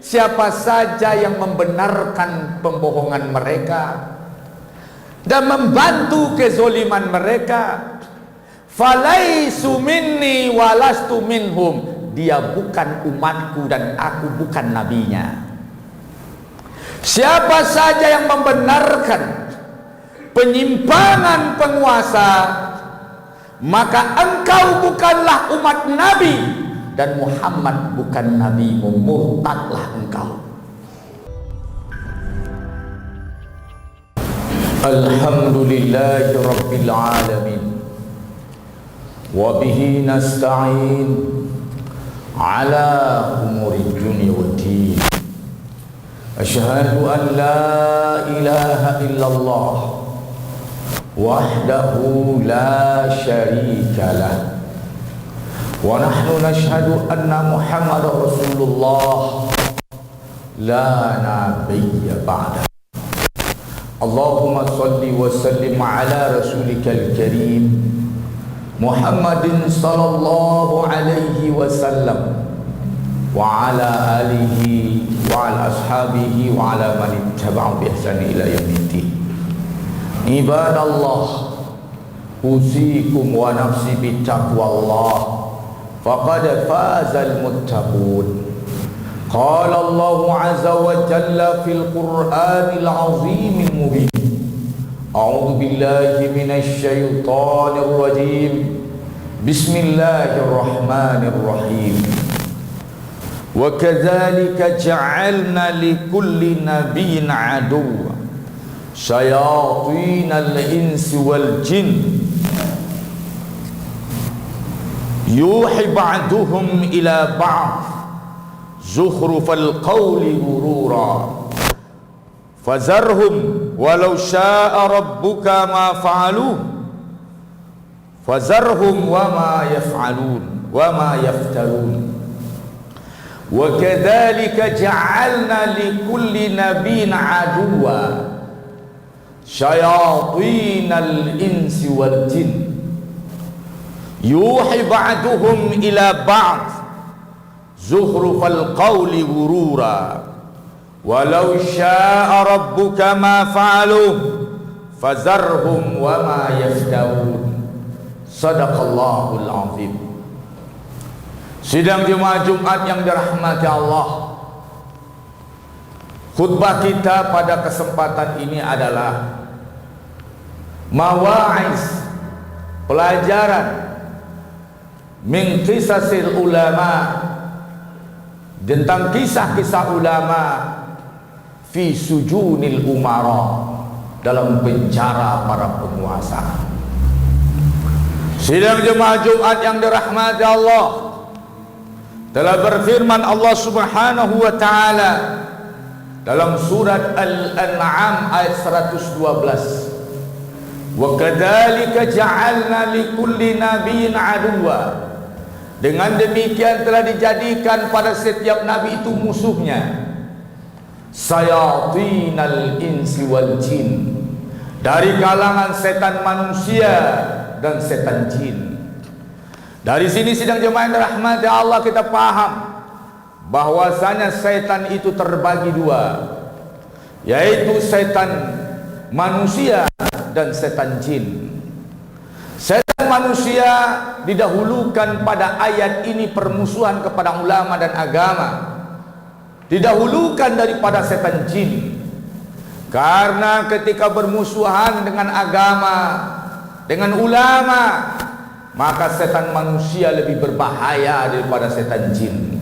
siapa saja yang membenarkan pembohongan mereka dan membantu kezoliman mereka, falaisu minni walastu minhum, dia bukan umatku dan aku bukan nabinya. Siapa saja yang membenarkan penyimpangan penguasa, maka engkau bukanlah umat Nabi dan Muhammad bukan nabimu, murtadlah engkau. Alhamdulillahi rabbil alamin, wa bihi nasta'in ala umuri dunya waddin. Asyhadu an la ilaha illallah wahdahu la syarika lah, wa nahnu nashhadu anna Muhammadar Rasulullah la nabiyya ba'da. Allahumma salli wa sallim ala rasulikal karim Muhammadin sallallahu alaihi wasallam wa ala alihi wa ala ashabihi wa ala man ittaba'u bi ihsani ila yaumiddin. Ibadallah, usikum wa nafsi bittaqwallah, faqad fazal muttaqun. Qala Allah azza wa jalla fil Qur'anil azimil mubin. A'udzu billahi minasy syaithanir rajim. Bismillahirrahmanirrahim. Wa kadzalika ja'alna likulli nabiyyin aduwwan syayatinal insi wal jin yuhi ba'duhum ila ba'd zukhrufal qawli ghurura fazarhum walau syaa rabbuka ma fa'aluhu fazarhum wa ma yaf'alun wa ma yaftarun. Wa kadzalika ja'alna likulli nabiyyin aduwwan syayatinal insi wal jin yuhi ba'duhum ila ba'd zukhrufal qawli ghurura walau syaa rabbuka ma fa'aluhu fazarhum wa ma yaftarun. Sadaqallahul azim. Sidang Jemaah Jumat yang dirahmati Allah, khutbah kita pada kesempatan ini adalah mawa'iz, pelajaran min qisasil ulama, tentang kisah-kisah ulama fi sujunil umara, dalam penjara para penguasa. Sidang Jemaah Jumat yang dirahmati Allah, telah berfirman Allah Subhanahu wa taala dalam surat Al-An'am ayat 112, wa kadzalika ja'alna likulli nabiyyin aduwwa, dengan demikian telah dijadikan pada setiap nabi itu musuhnya, sayatinal insi wal jin, dari kalangan setan manusia dan setan jin. Dari sini sidang jemaah yang dirahmati Allah, kita paham bahwasanya setan itu terbagi dua, yaitu setan manusia dan setan jin. Setan manusia didahulukan pada ayat ini permusuhan kepada ulama dan agama, didahulukan daripada setan jin. Karena ketika bermusuhan dengan agama, dengan ulama, maka setan manusia lebih berbahaya daripada setan jin.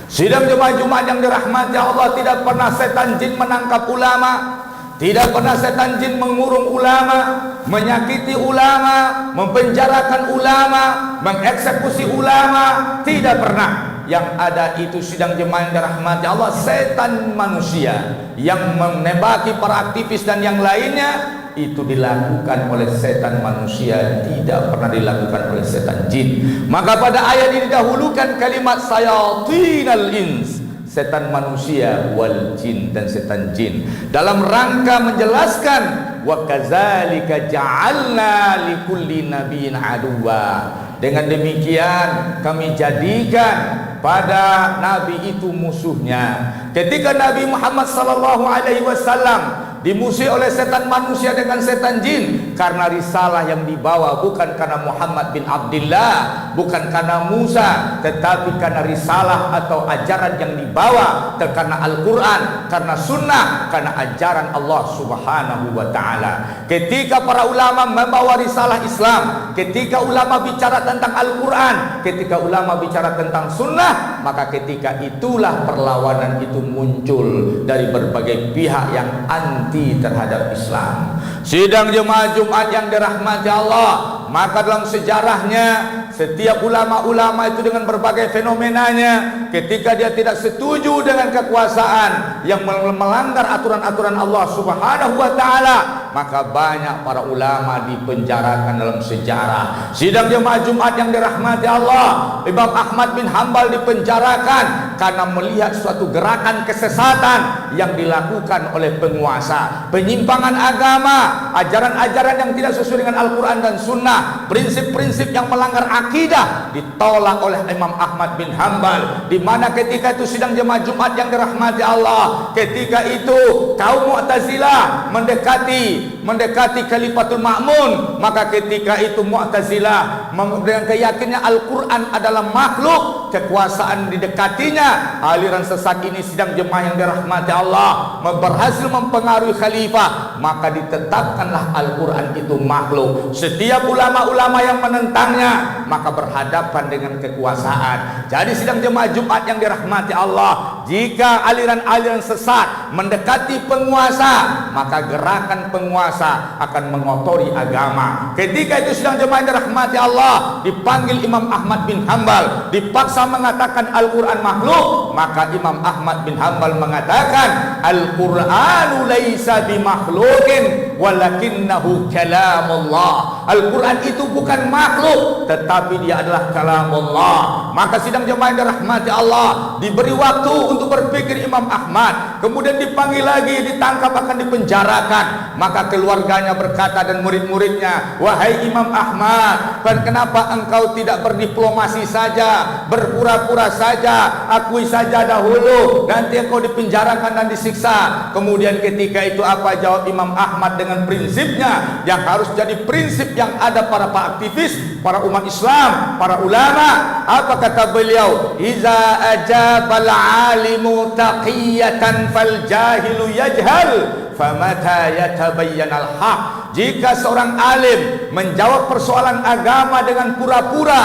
Sidang Jemaah Jumat yang dirahmati Allah, tidak pernah setan jin menangkap ulama, tidak pernah setan jin mengurung ulama, menyakiti ulama, mempenjarakan ulama, mengeksekusi ulama, tidak pernah. Yang ada itu sidang jemaah yang dirahmati Allah, setan manusia yang menembaki para aktivis dan yang lainnya, itu dilakukan oleh setan manusia, tidak pernah dilakukan oleh setan jin. Maka pada ayat ini didahulukan kalimat sayatinal ins, setan manusia, wal jin, dan setan jin, dalam rangka menjelaskan wa kadzalika ja'alna likulli nabiyyin aduwwa, dengan demikian kami jadikan pada Nabi itu musuhnya. Ketika Nabi Muhammad sallallahu alaihi wasallam dimusuhi oleh setan manusia dengan setan jin karena risalah yang dibawa bukan karena Muhammad bin Abdullah, bukan karena Musa, tetapi karena risalah atau ajaran yang dibawa karena Al-Quran, karena sunnah, karena ajaran Allah subhanahu wa ta'ala. Ketika para ulama membawa risalah Islam, ketika ulama bicara tentang Al-Quran, ketika ulama bicara tentang sunnah, maka ketika itulah perlawanan itu muncul dari berbagai pihak yang anti terhadap Islam. Sidang jemaah Jumat yang dirahmati Allah, maka dalam sejarahnya setiap ulama-ulama itu dengan berbagai fenomenanya, ketika dia tidak setuju dengan kekuasaan yang melanggar aturan-aturan Allah subhanahu wa ta'ala, maka banyak para ulama dipenjarakan dalam sejarah. Sidang jemaah Jumat yang dirahmati Allah, Imam Ahmad bin Hanbal dipenjarakan karena melihat suatu gerakan kesesatan yang dilakukan oleh penguasa, penyimpangan agama, ajaran-ajaran yang tidak sesuai dengan Al-Quran dan Sunnah, prinsip-prinsip yang melanggar akidah ditolak oleh Imam Ahmad bin Hanbal. Di mana ketika itu sidang jemaah Jumat yang dirahmati Allah, ketika itu kaum Mu'tazilah mendekati Khalifatul Ma'mun, maka ketika itu Mu'tazilah dengan keyakinan Al-Quran adalah makhluk, kekuasaan didekatinya. Aliran sesat ini sidang jemaah yang dirahmati Allah berhasil mempengaruhi khalifah, maka ditetapkanlah Al-Quran itu makhluk. Setiap ulama-ulama yang menentangnya maka berhadapan dengan kekuasaan. Jadi sidang jemaah Jumat yang dirahmati Allah, jika aliran-aliran sesat mendekati penguasa, maka gerakan penguasa akan mengotori agama. Ketika itu sidang jemaah yang dirahmati Allah, dipanggil Imam Ahmad bin Hanbal, dipaksa mengatakan Al-Quran makhluk, maka Imam Ahmad bin Hanbal mengatakan Al-Quranu laisa bimakhlukin walakinnahu kalamullah. Al-Quran itu bukan makhluk, tetapi dia adalah kalamullah. Maka sidang jemaah yang dirahmati Allah, diberi waktu untuk berpikir Imam Ahmad, kemudian dipanggil lagi, ditangkap, akan dipenjarakan. Maka keluarganya berkata dan murid-muridnya, wahai Imam Ahmad, kenapa engkau tidak berdiplomasi saja, berpura-pura saja, akui saja dahulu, nanti engkau dipenjarakan dan disiksa. Kemudian ketika itu apa jawab Imam Ahmad dengan prinsipnya yang harus jadi prinsip yang ada para aktivis, para umat Islam, para ulama. Apa kata beliau? Iza ajabal alimu taqiyatan fal jahilu yajhal famata yatabayyanal haq. Jika seorang alim menjawab persoalan agama dengan pura-pura,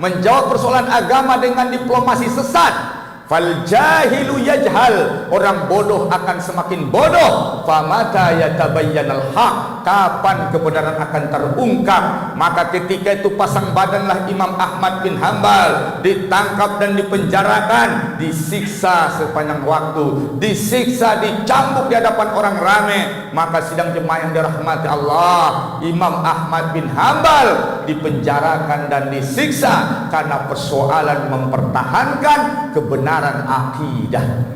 menjawab persoalan agama dengan diplomasi sesat, fal jahilu yajhal, orang bodoh akan semakin bodoh. Famata yatabayyanal haq, kapan kebenaran akan terungkap. Maka ketika itu pasang badanlah Imam Ahmad bin Hanbal, ditangkap dan dipenjarakan, disiksa sepanjang waktu, disiksa, dicambuk di hadapan orang ramai. Maka sidang jemaah yang dirahmati Allah, Imam Ahmad bin Hanbal dipenjarakan dan disiksa karena persoalan mempertahankan kebenaran akidah.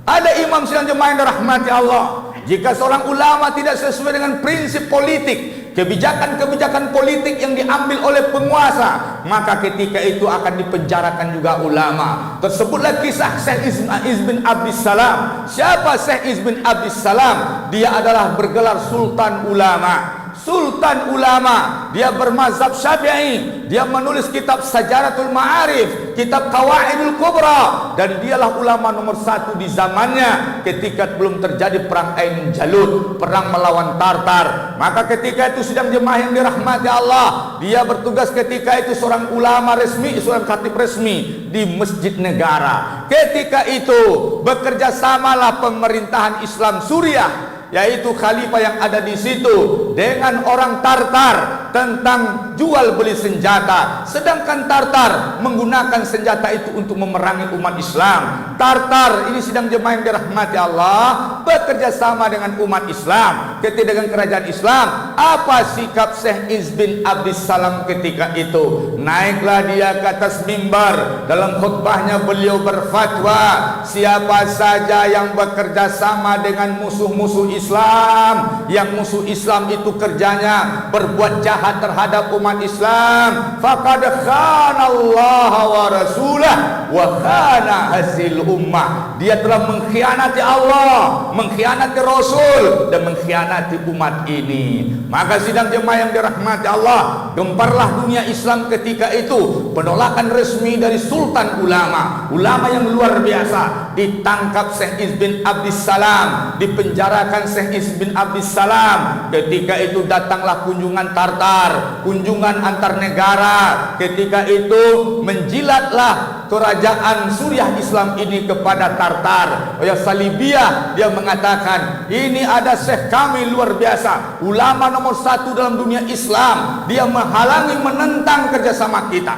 Ada imam sidang jemaah yang dirahmati Allah, jika seorang ulama tidak sesuai dengan prinsip politik, kebijakan-kebijakan politik yang diambil oleh penguasa, maka ketika itu akan dipenjarakan juga ulama. Tersebutlah kisah Syekh Iz bin Abdissalam. Siapa Syekh Iz bin Abdissalam? Dia adalah bergelar Sultan Ulama. Sultan ulama, dia bermazhab Syafi'i, dia menulis kitab Sajaratul Ma'arif, kitab Qawaidul Kubra, dan dialah ulama nomor satu di zamannya ketika belum terjadi perang Ain Jalut, perang melawan Tartar. Maka ketika itu sidang jemaah yang dirahmati Allah, dia bertugas ketika itu seorang ulama resmi, seorang khatib resmi di masjid negara. Ketika itu bekerja samalah pemerintahan Islam Suriah, yaitu khalifah yang ada di situ, dengan orang Tartar tentang jual beli senjata. Sedangkan Tartar menggunakan senjata itu untuk memerangi umat Islam. Tartar ini sidang jemaah yang dirahmati Allah, bekerja sama dengan umat Islam, ketika dengan kerajaan Islam. Apa sikap Syekh Iz bin Abdissalam ketika itu? Naiklah dia ke atas mimbar, dalam khutbahnya beliau berfatwa, siapa saja yang bekerja sama dengan musuh-musuh Islam, yang musuh Islam itu kerjanya berbuat jahat terhadap umat Islam, faqad khana Allah wa rasulah wa khana hasil ummah. Dia telah mengkhianati Allah, mengkhianati Rasul, dan mengkhianati umat ini. Maka sidang jemaah yang dirahmati Allah, gemparlah dunia Islam ketika itu. Penolakan resmi dari Sultan Ulama, ulama yang luar biasa. Ditangkap Syekh Iz bin Abdissalam, dipenjarakan Syekh Iz bin Abdissalam. Ketika itu datanglah kunjungan Tartar, kunjungan antar negara. Ketika itu menjilatlah kerajaan Suriah Islam ini kepada Tartar. Ya Salibiyah, dia mengatakan, ini ada Syekh kami luar biasa, ulama nomor 1 dalam dunia Islam. Dia menghalangi, menentang kerjasama kita,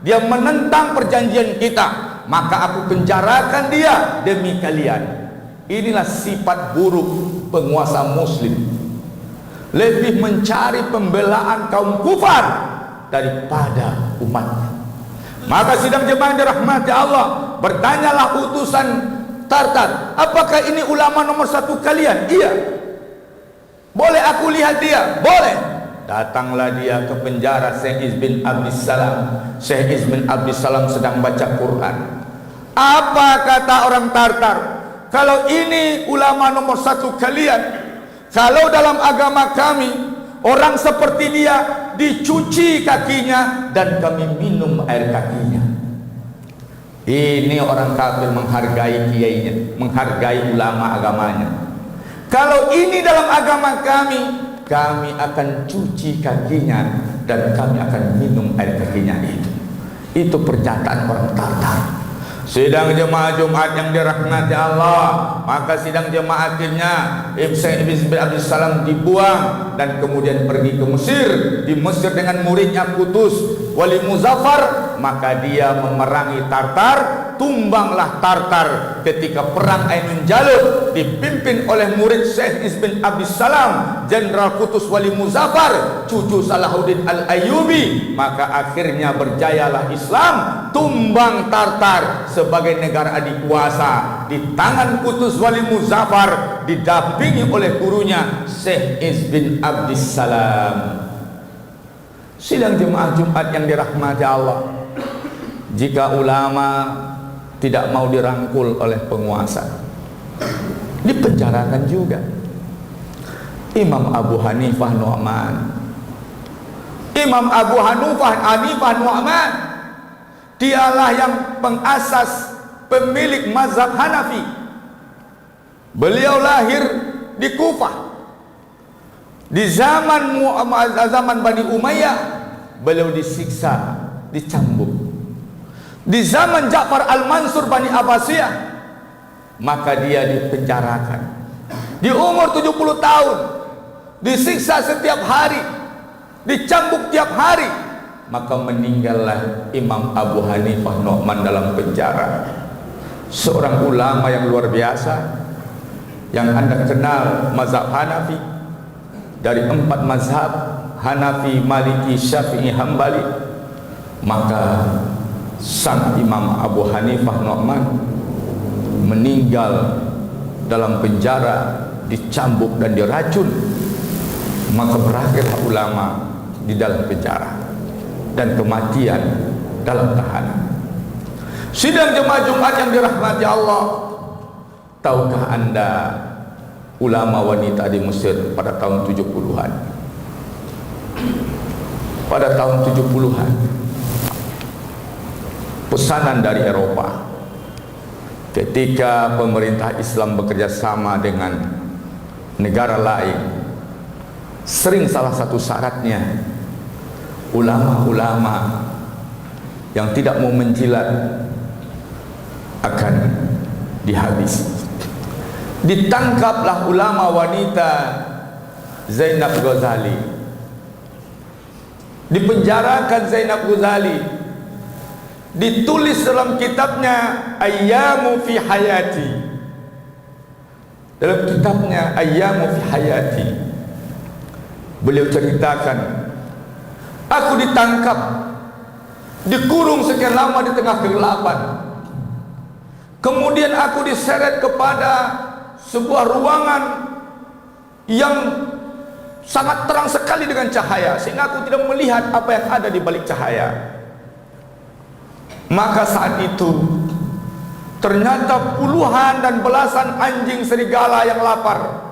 dia menentang perjanjian kita, maka aku penjarakan dia demi kalian. Inilah sifat buruk penguasa muslim, lebih mencari pembelaan kaum kufar daripada umatnya. Maka sidang jemaah dirahmati Allah, bertanyalah utusan Tartar, apakah ini ulama nomor 1 kalian? Iya. Boleh aku lihat dia? Boleh. Datanglah dia ke penjara Syekh Iz bin Abdissalam. Syekh Iz bin Abdissalam sedang baca Quran. Apa kata orang Tartar? Kalau ini ulama nomor 1 kalian, kalau dalam agama kami orang seperti dia dicuci kakinya dan kami minum air kakinya. Ini orang kafir menghargai kiainya, menghargai ulama agamanya. Kalau ini dalam agama kami, kami akan cuci kakinya dan kami akan minum air kakinya itu. Itu pernyataan orang Tartar. Sidang jemaah Jumat yang dirahmati Allah, maka sidang jemaah akhirnya Syekh Iz bin Abdissalam dibuang dan kemudian pergi ke Mesir. Di Mesir dengan muridnya Qutus Wali Muzaffar, maka dia memerangi Tartar. Tumbanglah Tartar ketika perang Ainun Jalut, dipimpin oleh murid Syekh Iz bin Abdissalam, Jenderal Qutus Wali Muzaffar, cucu Salahuddin Al-Ayyubi. Maka akhirnya berjayalah Islam, tumbang Tartar sebagai negara adikuasa di tangan Qutus Wali Muzaffar, didampingi oleh gurunya Syekh Iz bin Abdissalam. Sidang jemaah Jumat yang dirahmati Allah, jika ulama tidak mau dirangkul oleh penguasa, dipenjarakan juga. Imam Abu Hanifah Nu'man, Imam Abu Hanifah Nu'man, dialah yang pengasas, pemilik mazhab Hanafi. Beliau lahir di Kufah. Di zaman Bani Umayyah, beliau disiksa, dicambuk. Di zaman Ja'far Al-Mansur Bani Abbasiyah, maka dia dipenjarakan. Di umur 70 tahun, disiksa setiap hari, dicambuk tiap hari, maka meninggallah Imam Abu Hanifah Nu'man dalam penjara. Seorang ulama yang luar biasa, yang Anda kenal mazhab Hanafi, dari 4 mazhab Hanafi, Maliki, Syafi'i, Hambali. Maka sang Imam Abu Hanifah Nu'man meninggal dalam penjara, dicambuk dan diracun. Maka berakhirlah ulama di dalam penjara dan kematian dalam tahanan. Sidang jemaah Jumat yang dirahmati Allah, tahukah Anda ulama wanita di Mesir pada tahun 70-an? Pada tahun 70-an, pesanan dari Eropa, ketika pemerintah Islam bekerja sama dengan negara lain, sering salah satu syaratnya ulama-ulama yang tidak mau menjilat akan dihabisi. Ditangkaplah ulama wanita Zainab Ghazali, dipenjarakan Zainab Ghazali, ditulis dalam kitabnya Ayyamu fi Hayati, Dalam kitabnya Ayyamu fi Hayati, beliau ceritakan, aku ditangkap, dikurung sekian lama di tengah kegelapan. Kemudian aku diseret kepada sebuah ruangan yang sangat terang sekali dengan cahaya, sehingga aku tidak melihat apa yang ada di balik cahaya. Maka saat itu ternyata puluhan dan belasan anjing serigala yang lapar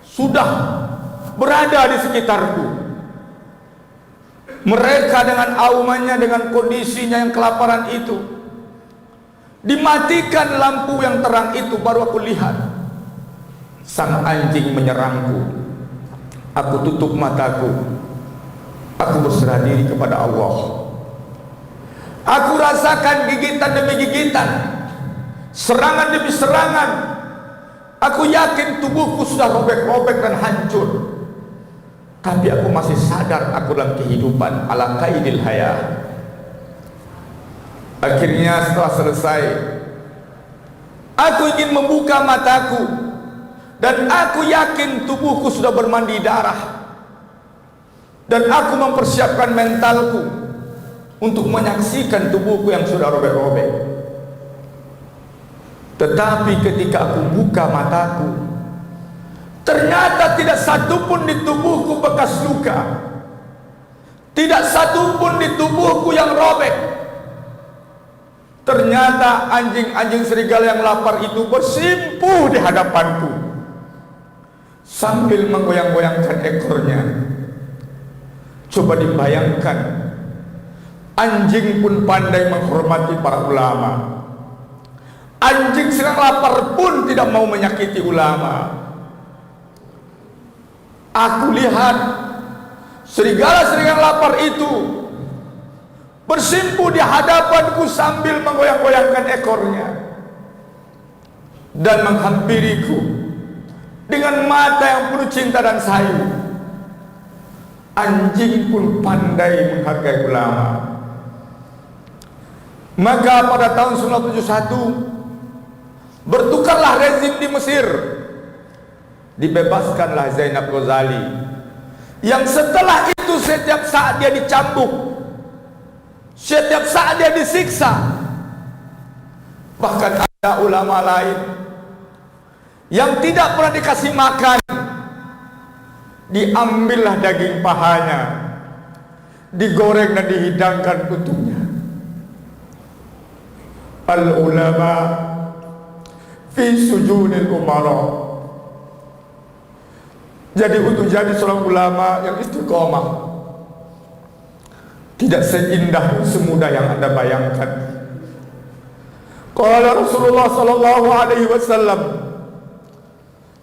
sudah berada di sekitarku. Mereka dengan aumannya, dengan kondisinya yang kelaparan itu, dimatikan lampu yang terang itu, baru aku lihat sang anjing menyerangku. Aku tutup mataku, aku berserah diri kepada Allah. Aku rasakan gigitan demi gigitan, serangan demi serangan. Aku yakin tubuhku sudah robek-robek dan hancur, tapi aku masih sadar aku dalam kehidupan ala qaidil haya. Akhirnya setelah selesai, aku ingin membuka mataku, dan aku yakin tubuhku sudah bermandi darah, dan aku mempersiapkan mentalku untuk menyaksikan tubuhku yang sudah robek-robek. Tetapi ketika aku buka mataku, ternyata tidak satu pun di tubuhku bekas luka, tidak satu pun di tubuhku yang robek. Ternyata anjing-anjing serigala yang lapar itu bersimpuh di hadapanku sambil menggoyang-goyangkan ekornya. Coba dibayangkan, anjing pun pandai menghormati para ulama. Anjing sedang lapar pun tidak mau menyakiti ulama. Aku lihat serigala-serigala lapar itu bersimpuh di hadapanku sambil menggoyang-goyangkan ekornya dan menghampiriku dengan mata yang penuh cinta dan sayang. Anjing pun pandai menghargai ulama. Maka pada tahun 1971 bertukarlah rezim di Mesir. Dibebaskanlah Zainab Ghazali, yang setelah itu setiap saat dia dicambuk, setiap saat dia disiksa. Bahkan ada ulama lain yang tidak pernah dikasih makan, diambillah daging pahanya, digoreng dan dihidangkan untuknya. Al-ulama fi sujunil umara. Jadi untuk jadi seorang ulama yang istiqomah tidak seindah, semudah yang Anda bayangkan. Qala Rasulullah sallallahu alaihi wasallam,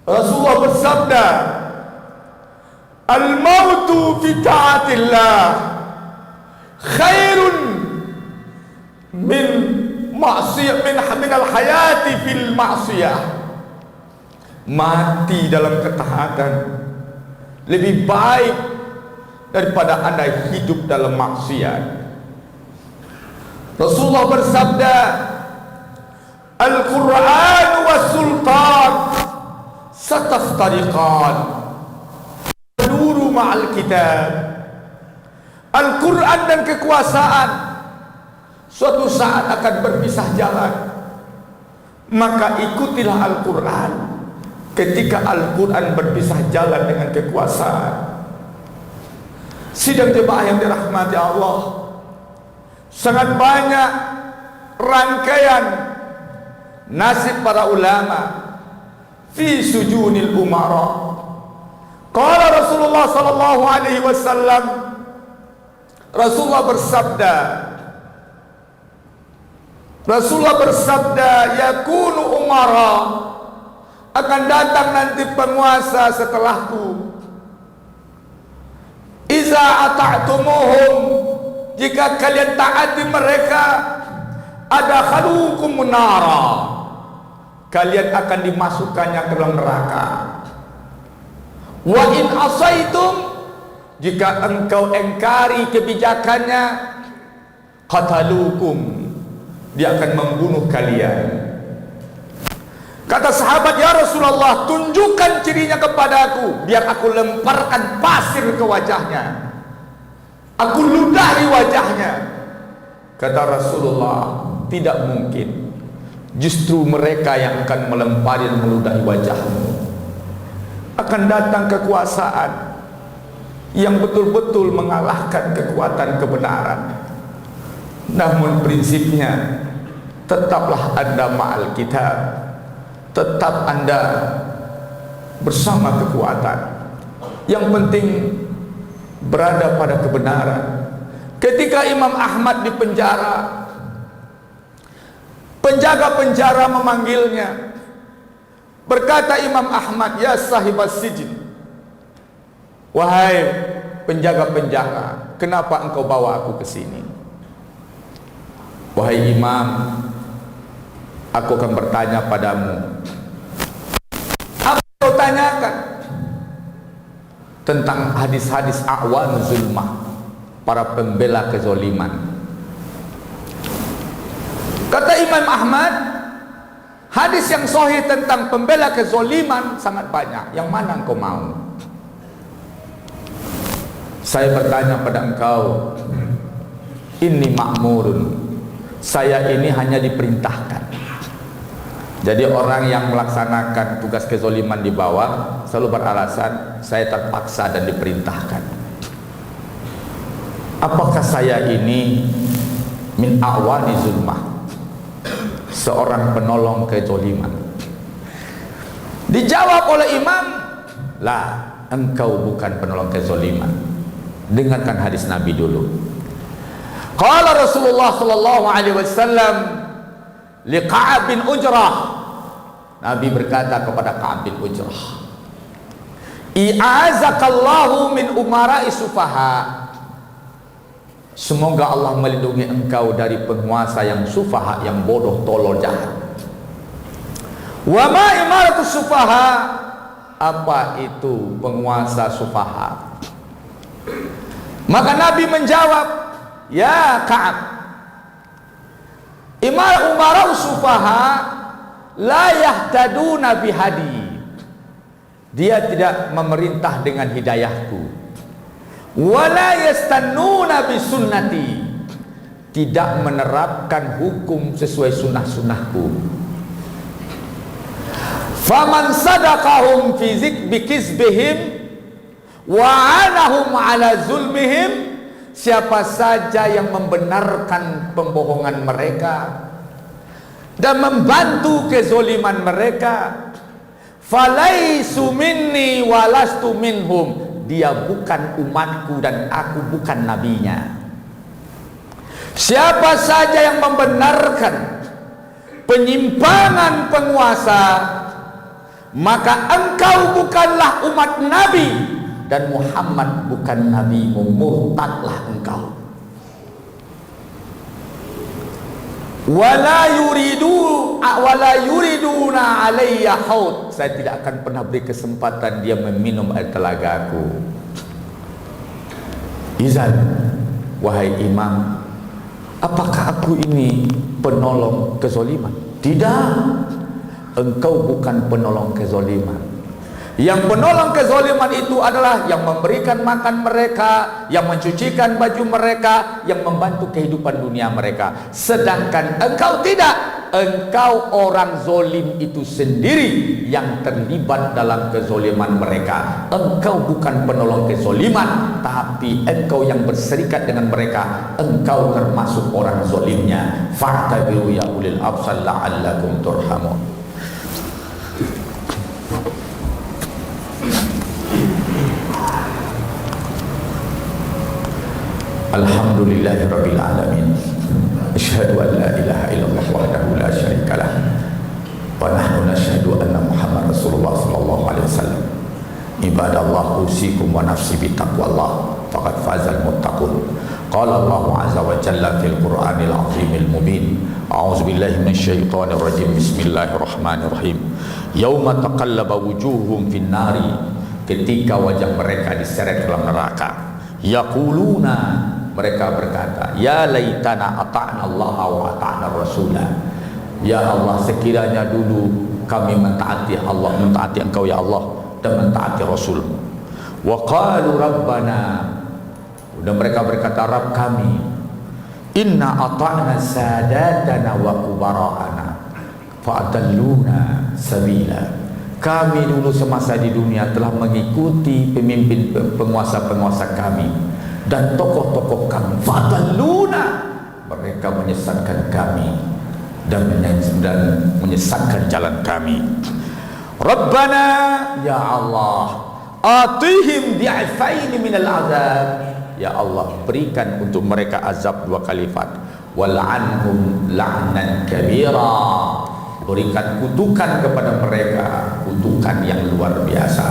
Rasulullah bersabda, al-mautu fi ta'atillah khairun min ma'siyah min al-hayati fil ma'siyah. Mati dalam ketaatan lebih baik daripada Anda hidup dalam maksiat. Rasulullah bersabda, Al-Quran wa sultan sataftariqan nuru ma'al kitab. Al-Quran dan kekuasaan suatu saat akan berpisah jalan. Maka ikutilah Al-Quran ketika Al-Quran berpisah jalan dengan kekuasaan. Sidang jemaah yang dirahmati Allah, sangat banyak rangkaian nasib para ulama fi sujunil umara. Qala Rasulullah sallallahu alaihi wasallam, Rasulullah bersabda, yakunu umara, akan datang nanti penguasa setelahku. Iza ata'tumuhum, jika kalian taati mereka, ada khalukum nara, kalian akan dimasukkannya ke dalam neraka. Wa in asaitum, jika engkau engkari kebijakannya, qatalukum, dia akan membunuh kalian. Kata sahabat, ya Rasulullah, Rasulullah, tunjukkan cirinya kepadaku, biar aku lemparkan pasir ke wajahnya, aku ludahi wajahnya. Kata Rasulullah, tidak mungkin. Justru mereka yang akan melempari dan meludahi wajahmu. Akan datang kekuasaan yang betul-betul mengalahkan kekuatan kebenaran. Namun prinsipnya, tetaplah Anda ma'al kitab, tetap Anda bersama kekuatan. Yang penting berada pada kebenaran. Ketika Imam Ahmad di penjara, penjaga penjara memanggilnya. Berkata Imam Ahmad, ya sahibas sijin, wahai penjaga penjara, kenapa engkau bawa aku ke sini? Wahai Imam, aku akan bertanya padamu. Apa kau tanyakan? Tentang hadis-hadis a'wan zulmah, para pembela kezoliman. Kata Imam Ahmad, hadis yang sahih tentang pembela kezoliman sangat banyak. Yang mana engkau mau? Saya bertanya pada engkau, ini ma'murun, saya ini hanya diperintahkan. Jadi orang yang melaksanakan tugas kezoliman di bawah selalu beralasan, saya terpaksa dan diperintahkan. Apakah saya ini min a'wani zulmah, seorang penolong kezoliman? Dijawab oleh imam, lah, engkau bukan penolong kezoliman. Dengarkan hadis Nabi dulu. Qala Rasulullah sallallahu alaihi wasallam li Ka'ab bin Ujrah. Nabi berkata kepada Ka'ab bin Ujrah, i'azakallahu min umara'i sufaha. Semoga Allah melindungi engkau dari penguasa yang sufaha, yang bodoh, tolol, jahat. Wa ma imaratu sufaha? Apa itu penguasa sufaha? Maka Nabi menjawab, ya Ka'ab, umara sufaha la yahtaduna bihadi. Dia tidak memerintah dengan hidayahku. Wala yastannuna bisunnati. Tidak menerapkan hukum sesuai sunnah-sunnahku. Faman sadaqahum fi bikizbihim wa anahum ala zulmihim. Siapa saja yang membenarkan pembohongan mereka dan membantu kezoliman mereka, falaisu minni walastu minhum, dia bukan umatku dan aku bukan nabinya. Siapa saja yang membenarkan penyimpangan penguasa, maka engkau bukanlah umat Nabi dan Muhammad bukan nabimu, murtadlah engkau. Wala yuriduna alayya haud. Saya tidak akan pernah beri kesempatan dia meminum air telagaku. Izan, wahai imam, apakah aku ini penolong kezoliman? Tidak, engkau bukan penolong kezoliman. Yang penolong kezoliman itu adalah yang memberikan makan mereka, yang mencucikan baju mereka, yang membantu kehidupan dunia mereka. Sedangkan engkau tidak. Engkau orang zolim itu sendiri yang terlibat dalam kezoliman mereka. Engkau bukan penolong kezoliman, tapi engkau yang berserikat dengan mereka. Engkau termasuk orang zolimnya. Fa'tabiru ya ulil absar la'allakum turhamun. Alhamdulillahirabbil alamin. Asyhadu an la ilaha illallah wahdahu la syarikalah wa nahnu nashhadu anna Muhammad Rasulullah sallallahu alaihi wasallam. Ibadallah, usikum wa nafsi bi taqwallah faqad fazal muttaqun. Qala Allah azza wa jalla fil Qur'anil azimil mubin. A'udzu billahi minasyaitonir rajim. Bismillahirrahmanirrahim. Yauma taqallaba wujuhum fin nari. Ketika wajah mereka diseret dalam neraka. Yaquluna, mereka berkata, ya laitana ata'na Allah wa ata'na Rasulah. Ya Allah, sekiranya dulu kami mentaati Allah, mentaati Engkau ya Allah, dan mentaati Rasul. Wa qalu rabbana, dan mereka berkata, Rabb kami, inna ata'na sadatana wa kubara'ana fa'adalluna sabila. Kami dulu semasa di dunia telah mengikuti pemimpin penguasa-penguasa kami dan tokoh-tokoh kami. Fa'adalluna, mereka menyesatkan kami dan menyesatkan jalan kami. Rabbana, ya Allah, atihim di'afaini minal azab. Ya Allah, berikan untuk mereka azab 2 kali lipat. Wal'anhum la'nan kabira, berikan kutukan kepada mereka, kutukan yang luar biasa.